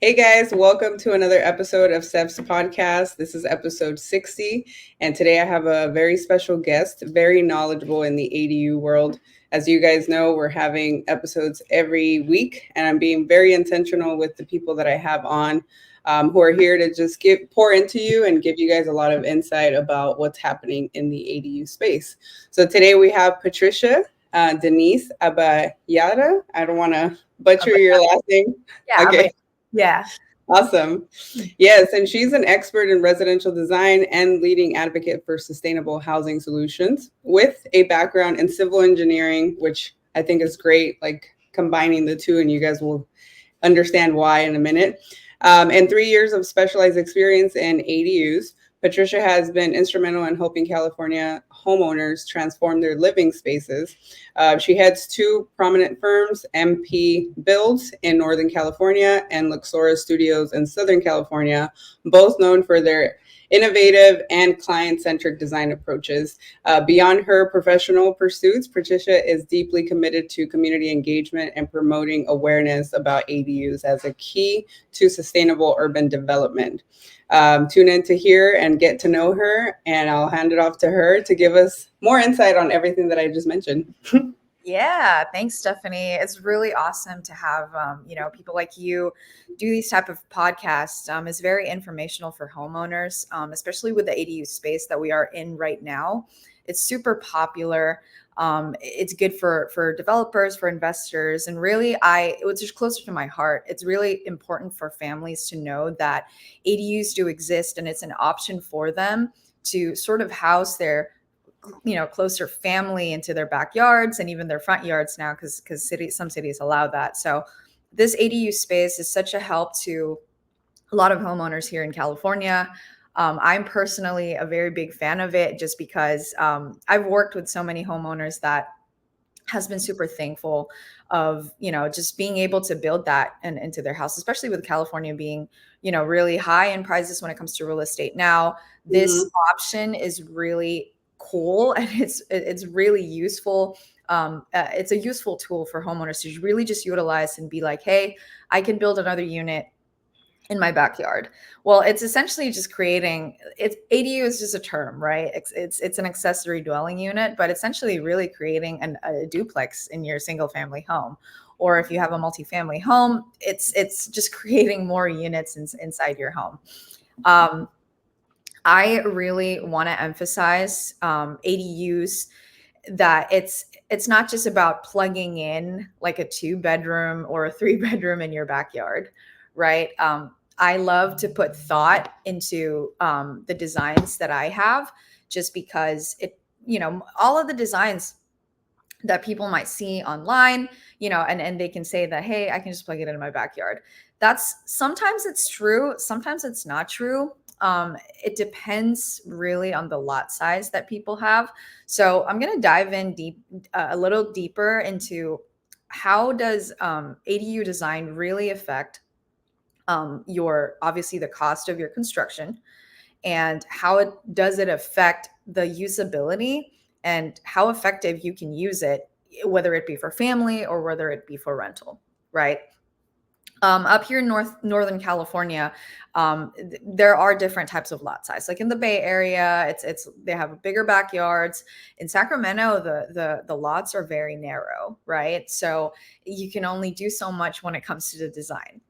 Hey guys, welcome to another episode of Steph's podcast. This is episode 60, and today I have a very special guest, very knowledgeable in the ADU world. As you guys know, we're having episodes every week, and I'm being very intentional with the people that I have on who are here to just pour into you and give you guys a lot of insight about what's happening in the ADU space. So today we have Patricia Denise Abayata. I don't want to butcher But your last name. yeah, Okay. yeah. Awesome. Yes, and she's an expert in residential design and leading advocate for sustainable housing solutions with a background in civil engineering, which I think is great, like combining the two, and you guys will understand why in a minute. And 3 years of specialized experience in ADUs. Patricia has been instrumental in helping California homeowners transform their living spaces. She heads two prominent firms, MP Builds in Northern California and Luxora Studios in Southern California, both known for their innovative and client-centric design approaches. Beyond her professional pursuits, Patricia is deeply committed to community engagement and promoting awareness about ADUs as a key to sustainable urban development. Tune in to hear and get to know her, and I'll hand it off to her to give us more insight on everything that I just mentioned. Yeah, thanks, Stephanie. It's really awesome to have people like you do these type of podcasts. It's very informational for homeowners, especially with the ADU space that we are in right now. It's super popular. It's good for developers, for investors, and really, it was just closer to my heart. It's really important for families to know that ADUs do exist, and it's an option for them to sort of house their closer family into their backyards and even their front yards now, because some cities allow that. So this ADU space is such a help to a lot of homeowners here in California. I'm personally a very big fan of it, just because I've worked with so many homeowners that has been super thankful of just being able to build that and into their house, especially with California being really high in prices when it comes to real estate now. This Mhm. option is really cool, and it's really useful. It's a useful tool for homeowners to really just utilize and be like, hey, I can build another unit in my backyard. Well, it's essentially just creating, it's ADU is just a term, right? It's an accessory dwelling unit, but essentially really creating a duplex in your single family home. Or if you have a multifamily home, it's just creating more units inside your home. Um, I really want to emphasize ADUs, that it's not just about plugging in like a 2 bedroom or a 3 bedroom in your backyard, right? I love to put thought into the designs that I have, just because all of the designs that people might see online, and they can say that, hey, I can just plug it in my backyard. That's sometimes it's true, sometimes it's not true. It depends really on the lot size that people have. So I'm going to dive in deep, a little deeper into how does ADU design really affect your, obviously, the cost of your construction, and does it affect the usability and how effective you can use it, whether it be for family or whether it be for rental, right? Up here in Northern California, there are different types of lot size. Like in the Bay Area, it's they have bigger backyards. In Sacramento, the lots are very narrow, right? So you can only do so much when it comes to the design.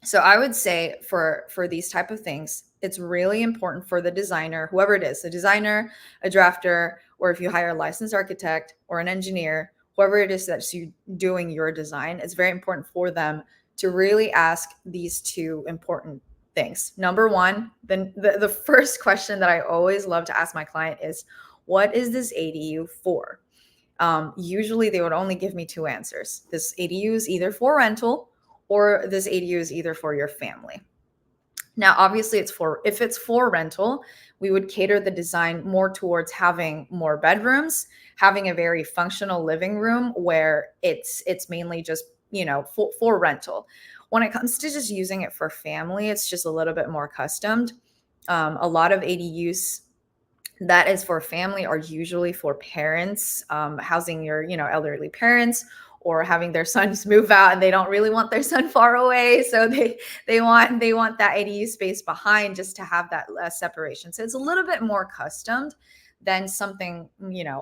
So I would say for these type of things, it's really important for the designer, whoever it is, a designer, a drafter, or if you hire a licensed architect or an engineer, whoever it is that's you doing your design, it's very important for them to really ask these two important things. Number one, the first question that I always love to ask my client is, what is this ADU for? Usually they would only give me two answers. This ADU is either for rental, or this ADU is either for your family. Now, obviously, if it's for rental, we would cater the design more towards having more bedrooms, having a very functional living room where it's mainly just for rental. When it comes to just using it for family, it's just a little bit more customed. A lot of ADUs that is for family are usually for parents, housing your elderly parents, or having their sons move out and they don't really want their son far away. So they want that ADU space behind just to have that separation. So it's a little bit more custom than something,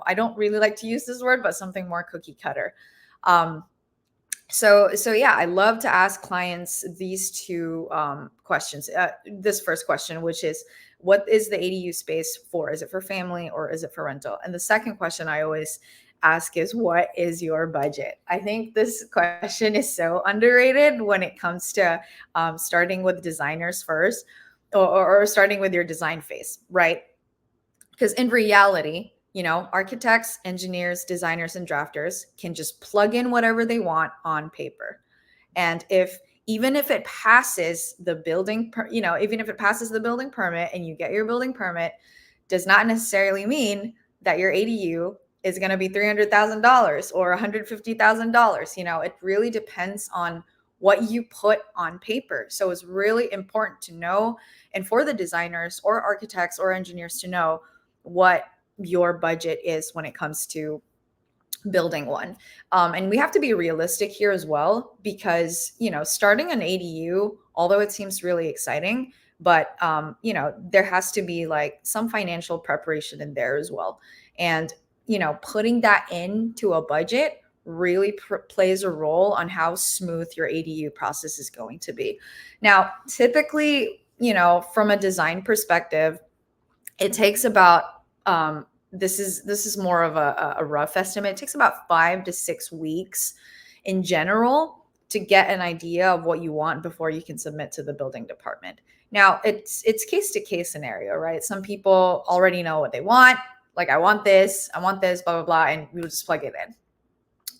I don't really like to use this word, but something more cookie cutter. So yeah, I love to ask clients these two questions. This first question, which is, what is the ADU space for? Is it for family or is it for rental? And the second question I always ask is, what is your budget? I think this question is so underrated when it comes to starting with designers first, or starting with your design phase, right? Because in reality, architects, engineers, designers, and drafters can just plug in whatever they want on paper. And even if it passes the building, even if it passes the building permit and you get your building permit, does not necessarily mean that your ADU is going to be $300,000 or $150,000. It really depends on what you put on paper. So it's really important to know, and for the designers or architects or engineers to know what your budget is when it comes to building one. And we have to be realistic here as well, because, starting an ADU, although it seems really exciting, but, there has to be like some financial preparation in there as well. And, putting that into a budget really plays a role on how smooth your ADU process is going to be. Now, typically, from a design perspective, it takes about, this is more of a rough estimate. It takes about 5 to 6 weeks in general to get an idea of what you want before you can submit to the building department. Now, it's case to case scenario, right? Some people already know what they want. Like, I want this, blah, blah, blah, and we will just plug it in.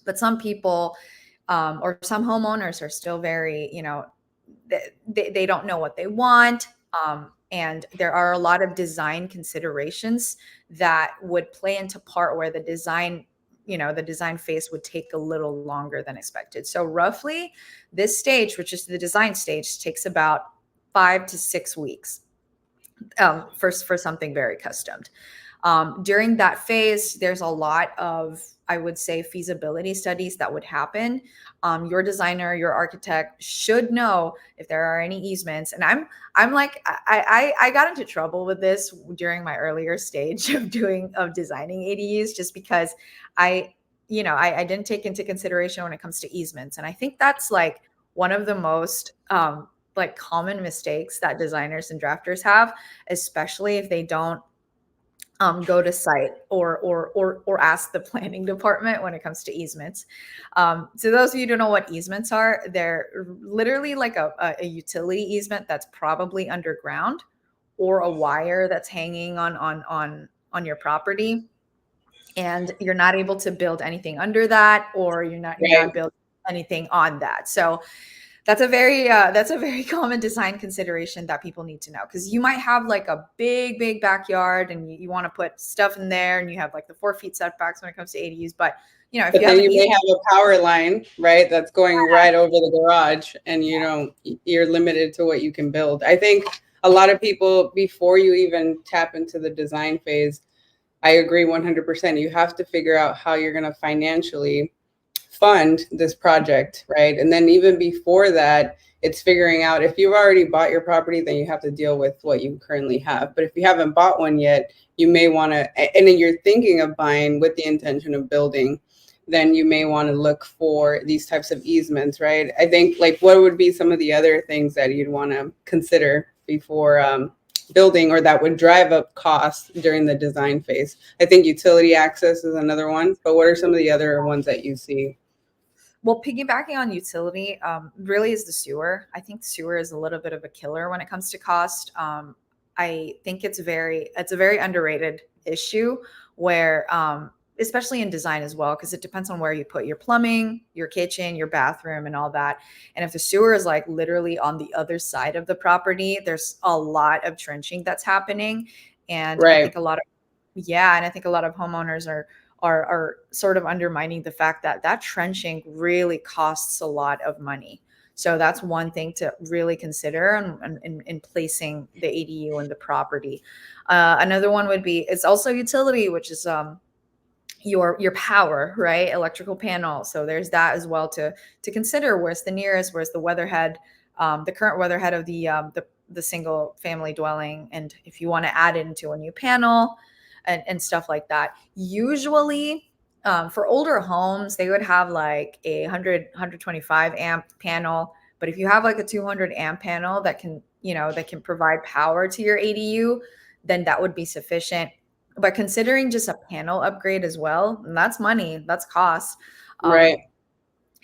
But some people, or some homeowners are still very, they don't know what they want. And there are a lot of design considerations that would play into part where the design phase would take a little longer than expected. So roughly this stage, which is the design stage, takes about 5 to 6 weeks for something very custom. During that phase, there's a lot of, I would say, feasibility studies that would happen. Your designer, your architect should know if there are any easements. And I'm like, I got into trouble with this during my earlier stage of designing ADUs, just because I didn't take into consideration when it comes to easements. And I think that's like one of the most like common mistakes that designers and drafters have, especially if they don't go to site or ask the planning department when it comes to easements. So those of you who don't know what easements are, they're literally like a utility easement that's probably underground, or a wire that's hanging on your property, and you're not able to build anything under that, or you're not building anything on that. So that's a very common design consideration that people need to know, because you might have like a big backyard and you want to put stuff in there, and you have like the 4 feet setbacks when it comes to ADUs. But if but then you may have a power line, right, that's going right over the garage, and you're limited to what you can build. I think a lot of people, before you even tap into the design phase, I agree 100%. You have to figure out how you're going to financially fund this project, right? And then even before that, it's figuring out, if you've already bought your property, then you have to deal with what you currently have. But if you haven't bought one yet, you may want to, and then you're thinking of buying with the intention of building, then you may want to look for these types of easements, right? I think, like, what would be some of the other things that you'd want to consider before building, or that would drive up costs during the design phase? I think utility access is another one, but what are some of the other ones that you see? Well, piggybacking on utility, really is the sewer. I think sewer is a little bit of a killer when it comes to cost. I think it's a very underrated issue, where, especially in design as well, because it depends on where you put your plumbing, your kitchen, your bathroom, and all that. And if the sewer is like literally on the other side of the property, there's a lot of trenching that's happening. And I think a lot of homeowners are sort of undermining the fact that trenching really costs a lot of money. So that's one thing to really consider in placing the ADU in the property. Another one would be, it's also utility, which is your power, right? Electrical panel. So there's that as well to consider. Where's the nearest? Where's the weatherhead? The current weatherhead of the single family dwelling, and if you want to add it into a new panel, and stuff like that. Usually, for older homes, they would have like a 125 amp panel. But if you have like a 200 amp panel that can, that can provide power to your ADU, then that would be sufficient. But considering just a panel upgrade as well, that's money, that's cost. Um, Right.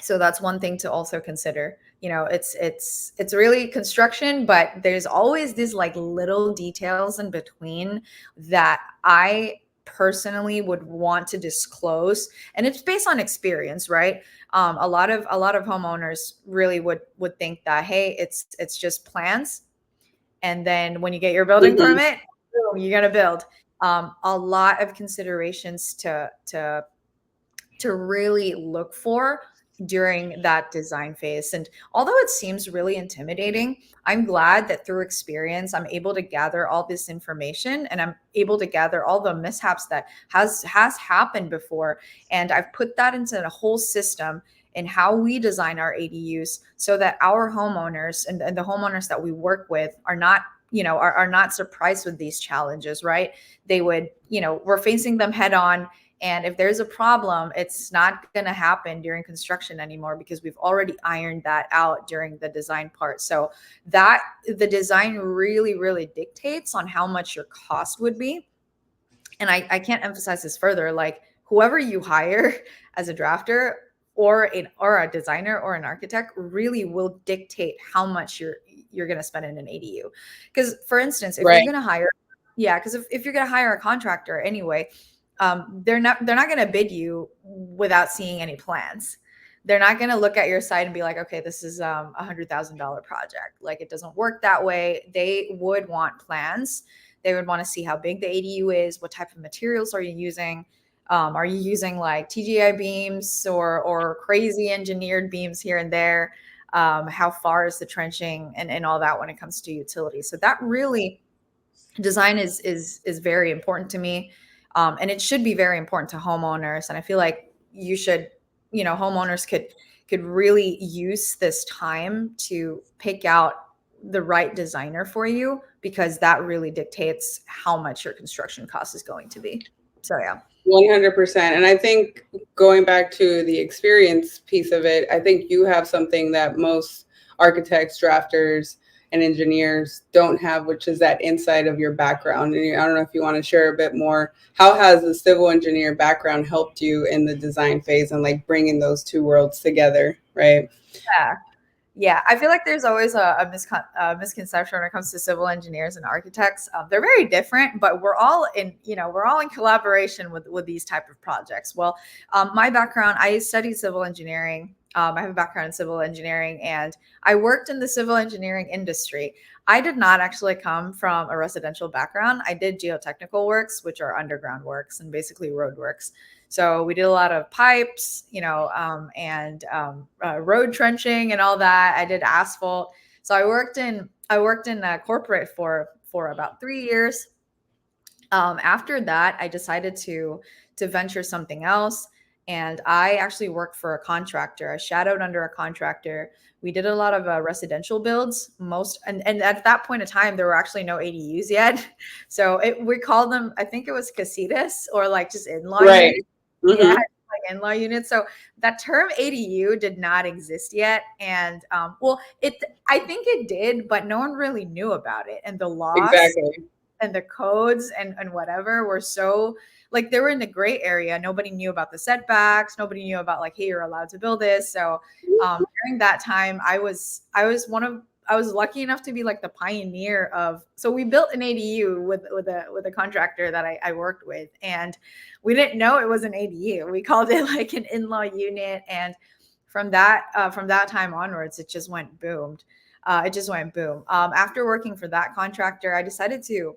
so that's one thing to also consider. It's really construction, but there's always these like little details in between that I personally would want to disclose, and it's based on experience, right? A lot of homeowners really would think that, hey, it's just plans, and then when you get your building Hmm. permit, boom, you're gonna build. A lot of considerations to really look for during that design phase. And although it seems really intimidating, I'm glad that through experience, I'm able to gather all this information, and I'm able to gather all the mishaps that has happened before. And I've put that into a whole system in how we design our ADUs so that our homeowners and the homeowners that we work with are not, are not surprised with these challenges, right? They would, we're facing them head on, and if there's a problem, it's not going to happen during construction anymore because we've already ironed that out during the design part. So that the design really, really dictates on how much your cost would be. And I can't emphasize this further. Like, whoever you hire as a drafter or a designer or an architect really will dictate how much you're going to spend in an ADU. Because for instance, if you're Right. going to hire, yeah, because if you're going to hire a contractor anyway, they're not going to bid you without seeing any plans. They're not going to look at your site and be like, okay, this is $100,000 project. Like, it doesn't work that way. They would want plans. They would want to see how big the ADU is, what type of materials are you using. Are you using like TGI beams or crazy engineered beams here and there? How far is the trenching and all that when it comes to utilities? So that really, design is very important to me, and it should be very important to homeowners. And I feel like you should, homeowners could really use this time to pick out the right designer for you, because that really dictates how much your construction cost is going to be. So yeah. 100%. And I think going back to the experience piece of it, I think you have something that most architects, drafters, and engineers don't have, which is that insight of your background. And I don't know if you want to share a bit more. How has the civil engineer background helped you in the design phase and like bringing those two worlds together, right? Yeah. Yeah, I feel like there's always a misconception when it comes to civil engineers and architects. They're very different, but we're all in collaboration with these type of projects. Well, my background, I studied civil engineering. I have a background in civil engineering, and I worked in the civil engineering industry. I did not actually come from a residential background. I did geotechnical works, which are underground works and basically road works. So we did a lot of pipes, and road trenching and all that. I did asphalt. So I worked in corporate for about 3 years. After that, I decided to venture something else, and I actually worked for a contractor. I shadowed under a contractor. We did a lot of residential builds. And at that point in time, there were actually no ADUs yet, so we called them. I think it was casitas, or like just in-law Right. units. Yeah, Mm-hmm. like in-law units. So that term ADU did not exist yet, and well, I think it did, but no one really knew about it, and the laws Exactly. and the codes and whatever were so, like, they were in the gray area. Nobody knew about the setbacks. Nobody knew about, like, hey, you're allowed to build this. So during that time, I was lucky enough to be like the pioneer of. So we built an ADU with a contractor that I worked with, and we didn't know it was an ADU. We called it like an in-law unit, and from that time onwards, it just went boomed. It just went boom. After working for that contractor, I decided to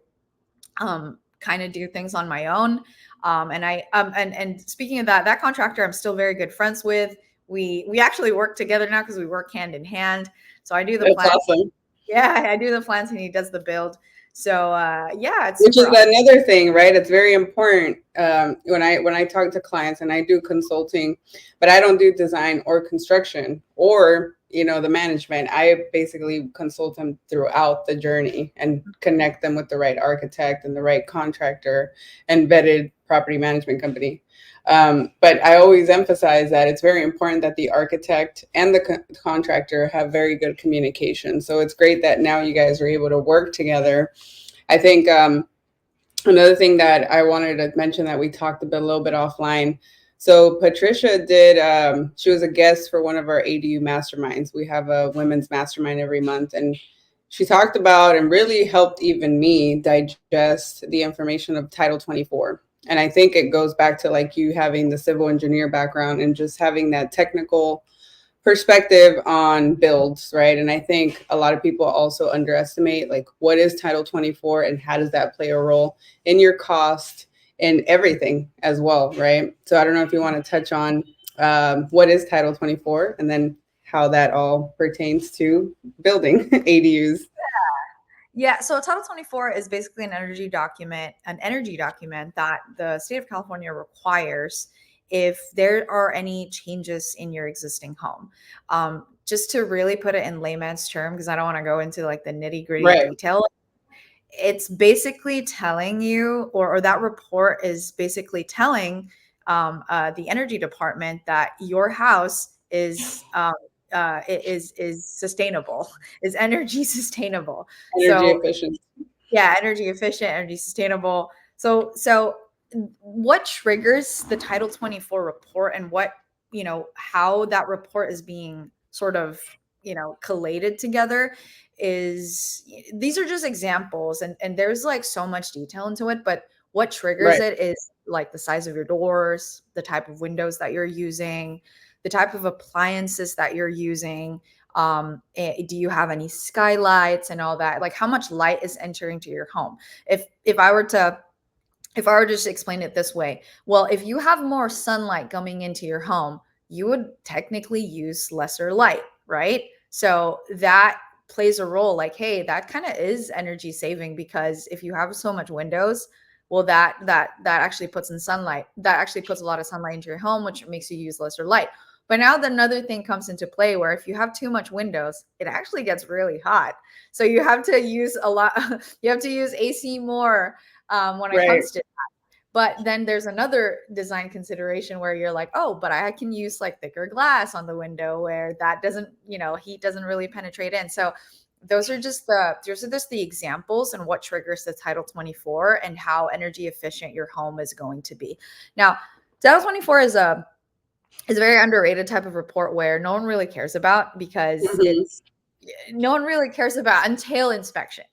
kind of do things on my own. And speaking of that contractor, I'm still very good friends with. We actually work together now because we work hand in hand. So I do the That's plan. awesome. Yeah, I do the plans and he does the build. So yeah, it's Which is super awesome. another thing, right? It's very important when I talk to clients, and I do consulting, but I don't do design or construction or the management. I basically consult them throughout the journey and connect them with the right architect and the right contractor and vetted property management company. But I always emphasize that it's very important that the architect and the contractor have very good communication. So it's great that now you guys are able to work together. I think another thing that I wanted to mention that we talked a little bit offline. So Patricia did, she was a guest for one of our ADU masterminds. We have a women's mastermind every month. And she talked about and really helped even me digest the information of Title 24. And I think it goes back to like you having the civil engineer background and just having that technical perspective on builds, right? And I think a lot of people also underestimate like what is Title 24 and how does that play a role in your cost and everything as well, right? So I don't know if you want to touch on what is Title 24 and then how that all pertains to building ADUs. Yeah, so Title 24 is basically an energy document that the state of California requires if there are any changes in your existing home. Just to really put it in layman's term, because I don't want to go into like the nitty gritty Right. detail, it's basically telling you, or that report is basically telling the energy department that your house is sustainable, is energy sustainable. Energy So efficient. yeah, energy efficient, energy sustainable. So what triggers the Title 24 report, and what, how that report is being sort of, collated together, is these are just examples, and there's like so much detail into it, but what triggers Right. it is like the size of your doors, the type of windows that you're using, the type of appliances that you're using, do you have any skylights and all that, like how much light is entering to your home. If i were to just explain it this way, well, if you have more sunlight coming into your home, you would technically use lesser light, right? So that plays a role, like, hey, that kind of is energy saving, because if you have so much windows, well, that actually puts in sunlight, that actually puts a lot of sunlight into your home, which makes you use lesser light. But now another thing comes into play, where if you have too much windows, it actually gets really hot. So you have to use a lot, you have to use AC more when it Right. comes to. But then there's another design consideration where you're like, oh, but I can use like thicker glass on the window where that doesn't, heat doesn't really penetrate in. So those are just the examples and what triggers the Title 24 and how energy efficient your home is going to be. Now, Title 24 is a very underrated type of report where no one really cares about, because Mhm. no one really cares about until inspection.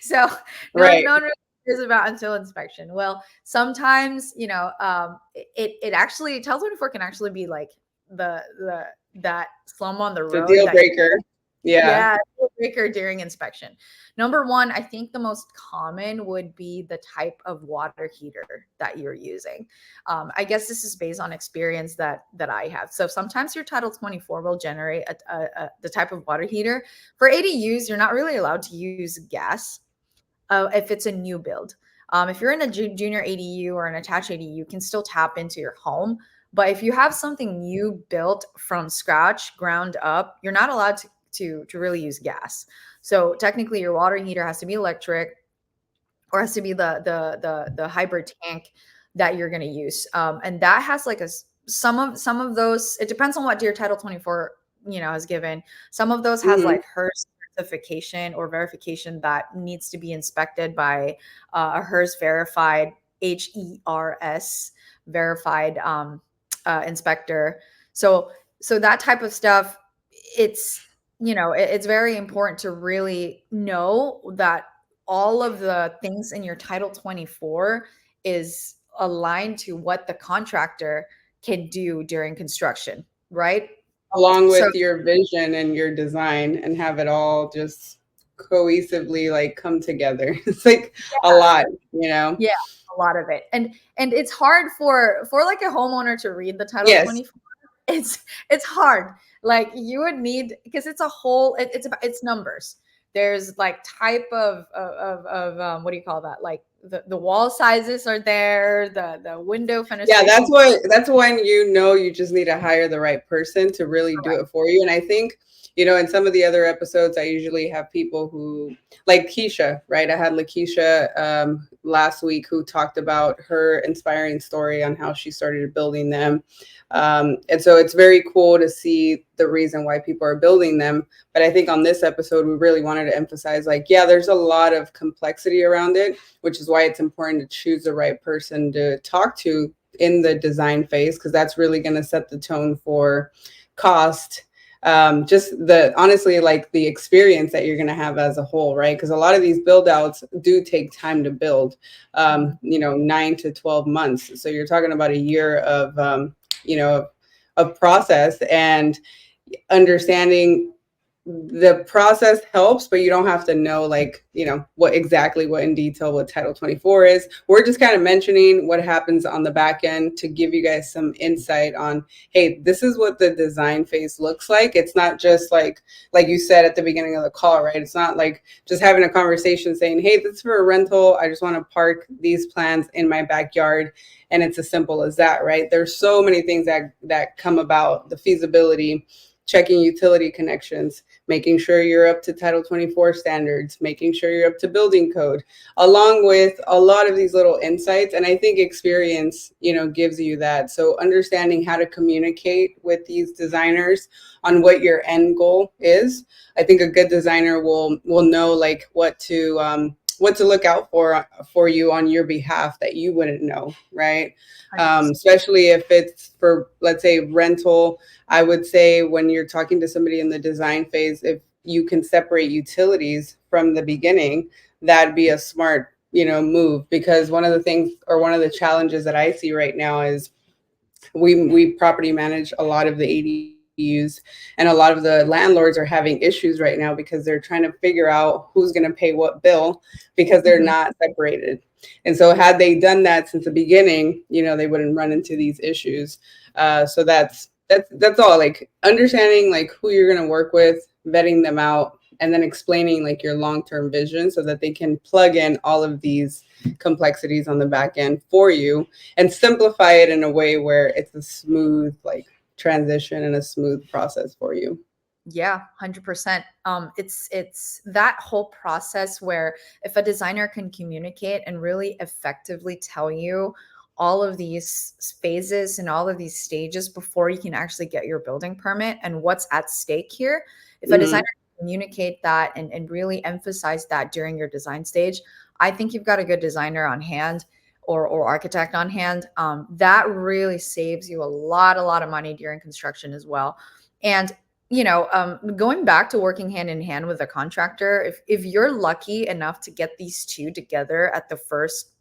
So Right. no one really cares about until inspection. Well, sometimes, it actually, Title 24 can actually be like the that slum on the The road deal that you, breaker. Yeah. yeah, deal breaker during inspection. Number one, I think the most common would be the type of water heater that you're using. I guess this is based on experience that I have. So sometimes your Title 24 will generate the type of water heater. For ADUs, you're not really allowed to use gas if it's a new build. If you're in a junior ADU or an attached ADU, you can still tap into your home. But if you have something new built from scratch, ground up, you're not allowed to really use gas. So technically, your water heater has to be electric, or has to be the hybrid tank that you're going to use. And that has like some of those. It depends on what your Title 24 has given. Some of those has Mhm. like HERS certification or verification that needs to be inspected by a HERS verified, HERS verified inspector. So that type of stuff, it's it's very important to really know that all of the things in your Title 24 is aligned to what the contractor can do during construction, right? Along So with your vision and your design and have it all just cohesively like come together. It's like a lot, you know? yeah, a lot of it. And it's hard for like a homeowner to read the Title Yes. 24. It's hard. Like you would need, because it's a whole it's numbers. there's like type of what do you call that? Like the wall sizes are there, the window Yeah, fenestration. that's when you just need to hire the right person to really do it for you. And I think, in some of the other episodes, I usually have people who, like Keisha, right? I had Lakeisha last week, who talked about her inspiring story on how she started building them. And so it's very cool to see the reason why people are building them. But I think on this episode, we really wanted to emphasize, like, yeah, there's a lot of complexity around it, which is why it's important to choose the right person to talk to in the design phase, because that's really going to set the tone for cost. Just honestly, like the experience that you're going to have as a whole, right? Because a lot of these build outs do take time to build, 9 to 12 months. So you're talking about a year of, of process, and understanding the process helps, but you don't have to know, like, what in detail what Title 24 is. We're just kind of mentioning what happens on the back end to give you guys some insight on, hey, this is what the design phase looks like. It's not just like you said at the beginning of the call, right? It's not like just having a conversation saying, hey, this is for a rental. I just want to park these plans in my backyard. And it's as simple as that, right? There's so many things that come about: the feasibility, checking utility connections, making sure you're up to Title 24 standards, making sure you're up to building code, along with a lot of these little insights. And I think experience, gives you that. So understanding how to communicate with these designers on what your end goal is. I think a good designer will know, like, what to look out for you on your behalf that you wouldn't know, right? Especially if it's for, let's say, rental. I would say when you're talking to somebody in the design phase, if you can separate utilities from the beginning, that'd be a smart, move. Because one of the things, or one of the challenges that I see right now is we property manage a lot of the ADUs, and a lot of the landlords are having issues right now because they're trying to figure out who's going to pay what bill, because they're not separated. And so had they done that since the beginning, they wouldn't run into these issues. So that's all. Like, understanding, like, who you're going to work with, vetting them out, and then explaining, like, your long-term vision so that they can plug in all of these complexities on the back end for you, and simplify it in a way where it's a smooth, like, transition and a smooth process for you. Yeah, 100%. It's that whole process where if a designer can communicate and really effectively tell you all of these phases and all of these stages before you can actually get your building permit and what's at stake here, if a designer can communicate that and really emphasize that during your design stage, I think you've got a good designer on hand, or architect on hand. That really saves you a lot of money during construction as well. And going back to working hand in hand with a contractor, if you're lucky enough to get these two together at the first,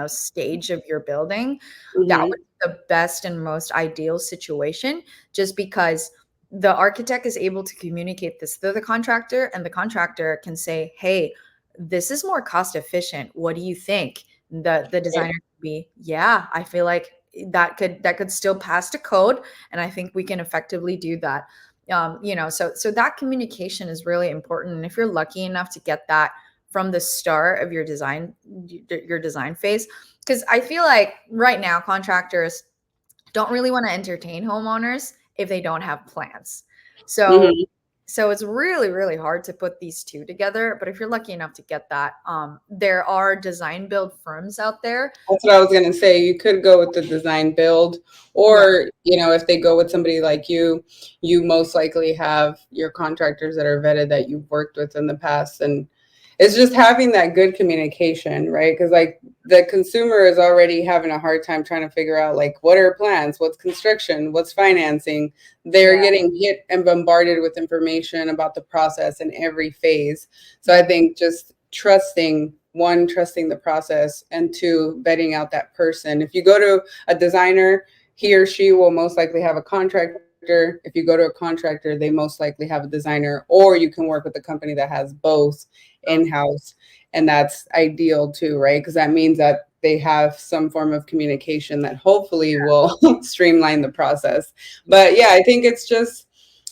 stage of your building, that would be the best and most ideal situation, just because the architect is able to communicate this to the contractor, and the contractor can say, hey, this is more cost efficient. What do you think? The designer could be, yeah, I feel like that could still pass the code, and I think we can effectively do that. So that communication is really important. And if you're lucky enough to get that from the start of your design phase, because I feel like right now contractors don't really want to entertain homeowners if they don't have plans. So it's really hard to put these two together. But if you're lucky enough to get that, there are design build firms out there. That's what I was going to say. You could go with the design build, or, if they go with somebody like you most likely have your contractors that are vetted that you've worked with in the past. And it's just having that good communication, right? Because, like, the consumer is already having a hard time trying to figure out, like, what are plans, what's construction, what's financing. They're getting hit and bombarded with information about the process in every phase. So I think just trusting the process, and two, vetting out that person. If you go to a designer, he or she will most likely have a contractor. If you go to a contractor, they most likely have a designer, or you can work with a company that has both in-house. And that's ideal too, right? Because that means that they have some form of communication that hopefully will streamline the process. But yeah, I think it's just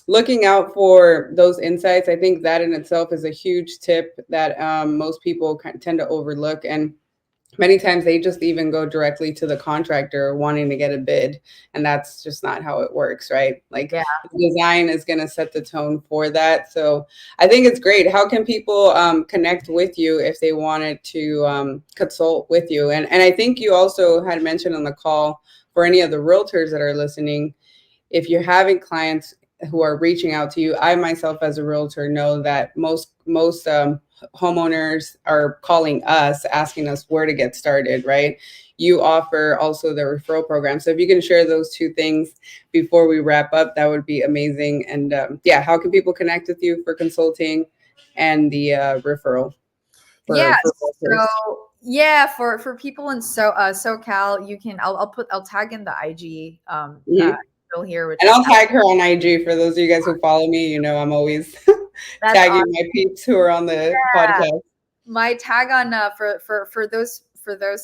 looking out for those insights, I think that in itself is a huge tip that most people tend to overlook. And many times they just even go directly to the contractor wanting to get a bid, and that's just not how it works, right? Like Yeah. the design is going to set the tone for that. So I think it's great. How can people connect with you if they wanted to consult with you? And I think you also had mentioned on the call, for any of the realtors that are listening, if you're having clients who are reaching out to you, I myself as a realtor know that most homeowners are calling us, asking us where to get started, right? You offer also the referral program. So if you can share those two things before we wrap up, that would be amazing. And yeah, how can people connect with you for consulting and the referral Yeah. for realtors? So yeah, for people in SoCal, you can I'll tag in the IG Mhm. handle here, which And is I'll tag her on IG for those of you guys who follow me. You know, I'm always that's tagging awesome. my peeps who are on the podcast. My tag on for those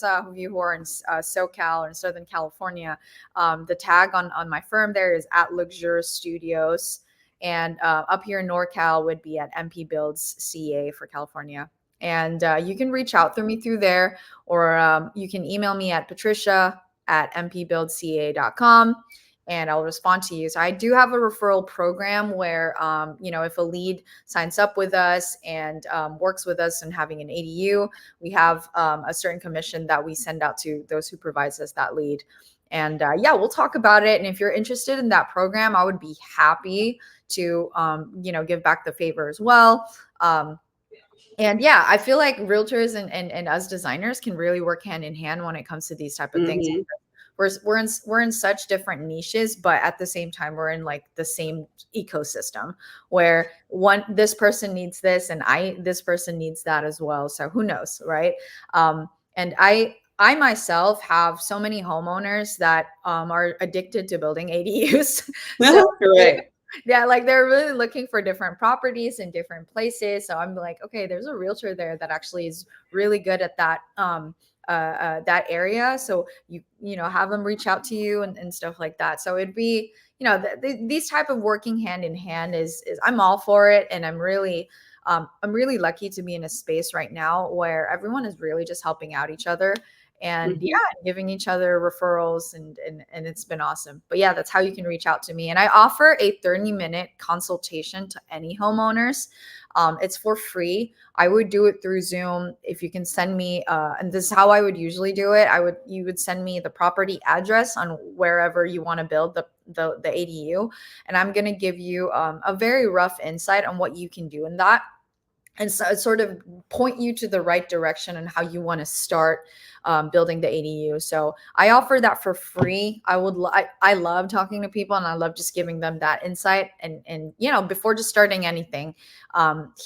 of you who are in SoCal or in Southern California, the tag on my firm there is at Luxora Studios, and up here in NorCal would be at MP Builds CA for California. And you can reach out through me through there, or you can email me at patricia@mpbuildca.com, and I'll respond to you. So I do have a referral program where, if a lead signs up with us and works with us and having an ADU, we have a certain commission that we send out to those who provides us that lead. And yeah, we'll talk about it. And if you're interested in that program, I would be happy to, give back the favor as well. And yeah, I feel like realtors and us designers can really work hand in hand when it comes to these type of things. Hmm. We're in such different niches, but at the same time we're in like the same ecosystem where this person needs this and this person needs that as well. So who knows, right? And I myself have so many homeowners that are addicted to building ADUs. So Right. yeah, like they're really looking for different properties in different places. So I'm like, okay, there's a realtor there that actually is really good at that area. So have them reach out to you and stuff like that. So it'd be, these type of working hand in hand is I'm all for it. And I'm really lucky to be in a space right now where everyone is really just helping out each other and Mhm. giving each other referrals, and it's been awesome. But yeah, that's how you can reach out to me. And I offer a 30-minute consultation to any homeowners. It's for free. I would do it through Zoom. If you can send me, and this is how I would usually do it. You would send me the property address on wherever you want to build the ADU, and I'm going to give you a very rough insight on what you can do in that, and so sort of point you to the right direction and how you want to start building the ADU. So I offer that for free. I love talking to people, and I love just giving them that insight. And before just starting anything,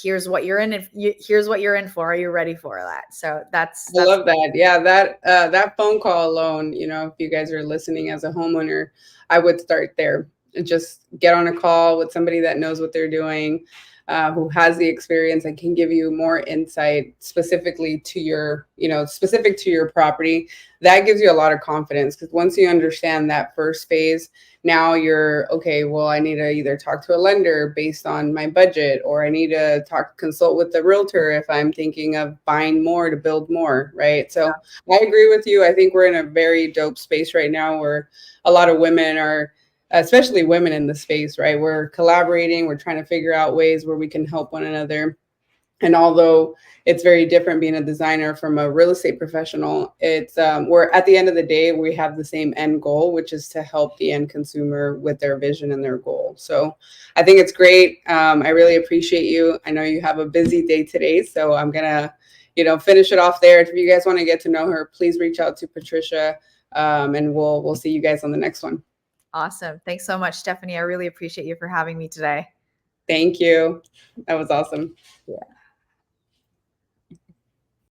here's what you're in. Here's what you're in for. Are you ready for that? So that's I that's love that. Yeah, that phone call alone, if you guys are listening as a homeowner, I would start there. And just get on a call with somebody that knows what they're doing, who has the experience and can give you more insight specifically to specific to your property. That gives you a lot of confidence, because once you understand that first phase, now you're okay. Well, I need to either talk to a lender based on my budget, or I need to consult with the realtor if I'm thinking of buying more to build more, right? So I agree with you. I think we're in a very dope space right now where a lot of women are, especially women in the space, right? We're collaborating, we're trying to figure out ways where we can help one another. And although it's very different being a designer from a real estate professional, it's we're at the end of the day, we have the same end goal, which is to help the end consumer with their vision and their goal. So I think it's great. I really appreciate you. I know you have a busy day today, so I'm gonna, finish it off there. If you guys want to get to know her, please reach out to Patricia, and we'll see you guys on the next one. awesome. Thanks so much, Stephanie. I really appreciate you for having me today. Thank you. That was awesome. Yeah.